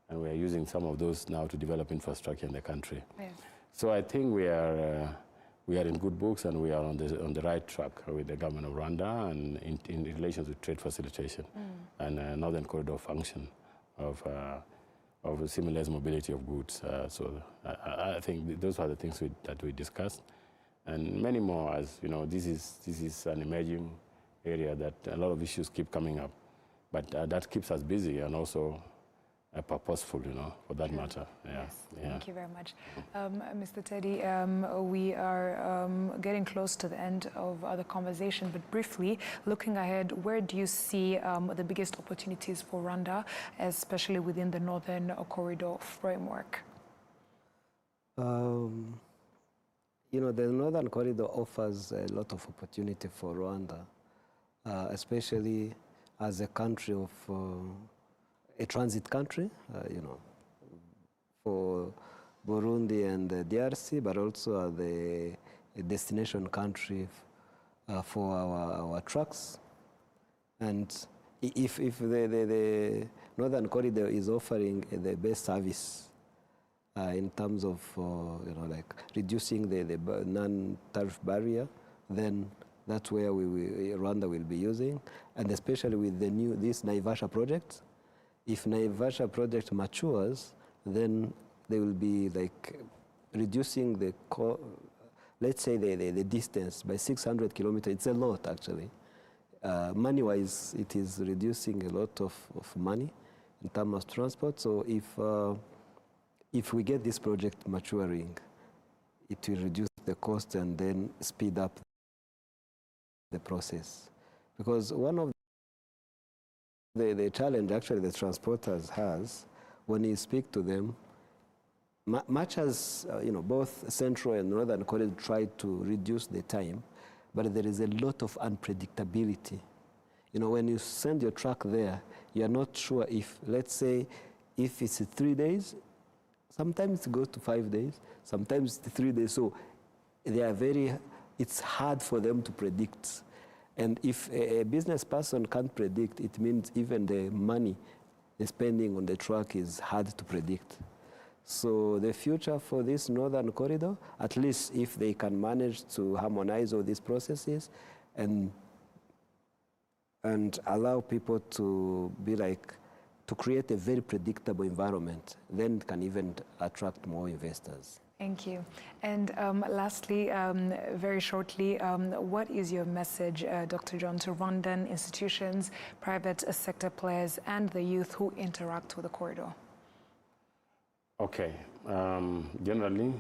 And we are using some of those now to develop infrastructure in the country. Yes. So I think we are in good books, and we are on the right track with the government of Rwanda, and in relations with trade facilitation and Northern Corridor function of seamless mobility of goods. So I think those are the things that we discussed, and many more. As you know, this is an emerging area that a lot of issues keep coming up, but that keeps us busy and also purposeful, you know, for that matter. Yeah. Yes, thank you very much. Mr. Teddy, we are getting close to the end of the conversation, but briefly, looking ahead, where do you see the biggest opportunities for Rwanda, especially within the Northern Corridor framework? You know, the Northern Corridor offers a lot of opportunity for Rwanda, especially as a country of a transit country, you know, for Burundi and the DRC, but also the destination country for our trucks. And if the Northern Corridor is offering the best service in terms of like reducing the non-tariff barrier, then that's where Rwanda will be using, and especially with this Naivasha project. If Naivasha project matures, then they will be like reducing let's say the distance by 600 kilometers. It's a lot actually. Money-wise, it is reducing a lot of money in terms of transport. So if we get this project maturing, it will reduce the cost and then speed up the process. Because one of the challenge actually the transporters has, when you speak to them, much as both Central and Northern Corridor try to reduce the time, but there is a lot of unpredictability. When you send your truck there, you are not sure if, let's say, if it's 3 days, sometimes it goes to 5 days, sometimes 3 days. So it's hard for them to predict. And if a business person can't predict, it means even the money the spending on the truck is hard to predict. So the future for this Northern Corridor, at least if they can manage to harmonize all these processes and allow people to to create a very predictable environment, then it can even attract more investors. Thank you. And lastly, very shortly, what is your message, Dr. John, to Rwandan institutions, private sector players, and the youth who interact with the corridor? Okay. Generally,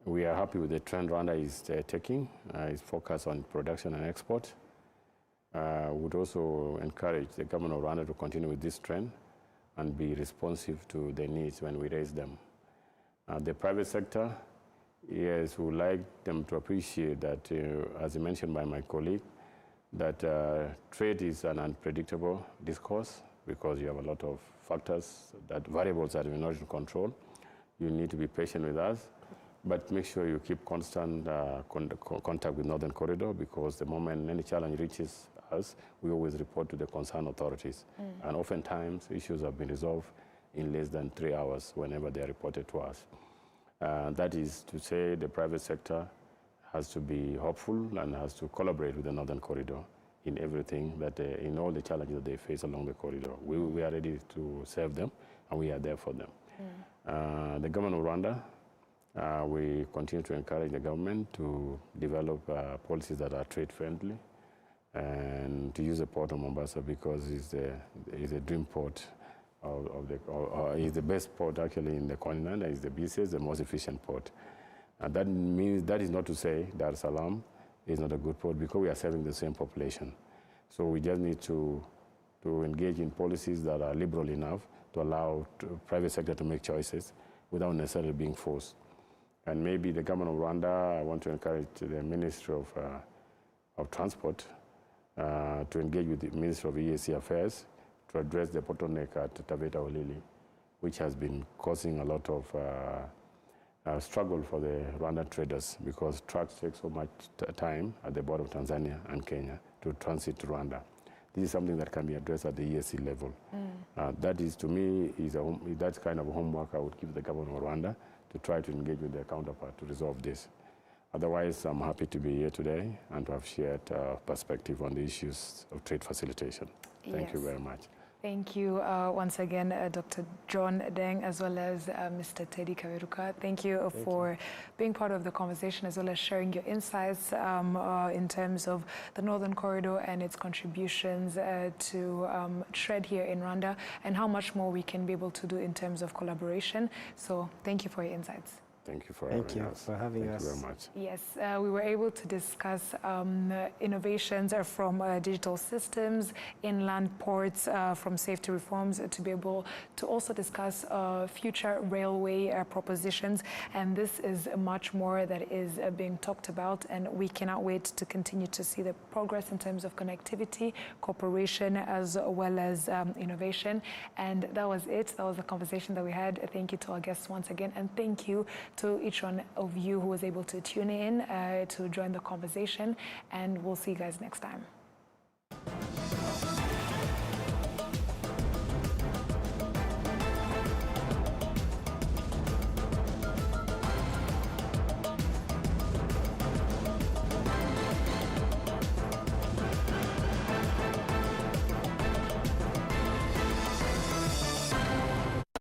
we are happy with the trend Rwanda is taking. It's focused on production and export. Would also encourage the government of Rwanda to continue with this trend and be responsive to their needs when we raise them. The private sector, yes, we would like them to appreciate that, as mentioned by my colleague, that trade is an unpredictable discourse because you have a lot of factors, variables that we not control. You need to be patient with us, but make sure you keep constant contact with Northern Corridor, because the moment any challenge reaches us, we always report to the concerned authorities. And oftentimes, issues have been resolved in less than 3 hours whenever they are reported to us. That is to say the private sector has to be hopeful and has to collaborate with the Northern Corridor in everything, in all the challenges that they face along the corridor. We are ready to serve them, and we are there for them. The government of Rwanda, we continue to encourage the government to develop policies that are trade-friendly and to use the port of Mombasa because it's a dream port. Is the best port actually in the continent. It's the busiest, the most efficient port. And that is not to say Dar es Salaam is not a good port, because we are serving the same population. So we just need to engage in policies that are liberal enough to allow private sector to make choices without necessarily being forced. And maybe the government of Rwanda, I want to encourage the Ministry of Transport to engage with the Ministry of EAC Affairs to address the bottleneck at Taveta Olili, which has been causing a lot of struggle for the Rwandan traders, because trucks take so much time at the border of Tanzania and Kenya to transit to Rwanda. This is something that can be addressed at the EAC level. That is, to me, that's kind of homework I would give the government of Rwanda to try to engage with their counterpart to resolve this. Otherwise, I'm happy to be here today and to have shared perspective on the issues of trade facilitation. Thank you very much. Thank you once again, Dr. John Deng, as well as Mr. Teddy Kaberuka. Thank you for being part of the conversation, as well as sharing your insights in terms of the Northern Corridor and its contributions to trade here in Rwanda, and how much more we can be able to do in terms of collaboration. So thank you for your insights. Thank you for Thank having you us. for having us. Thank you very much. Yes, we were able to discuss innovations from digital systems, inland ports, from safety reforms, to be able to also discuss future railway propositions. And this is much more that is being talked about, and we cannot wait to continue to see the progress in terms of connectivity, cooperation, as well as innovation. And that was it. That was the conversation that we had. Thank you to our guests once again, and thank you to each one of you who was able to tune in to join the conversation, and we'll see you guys next time.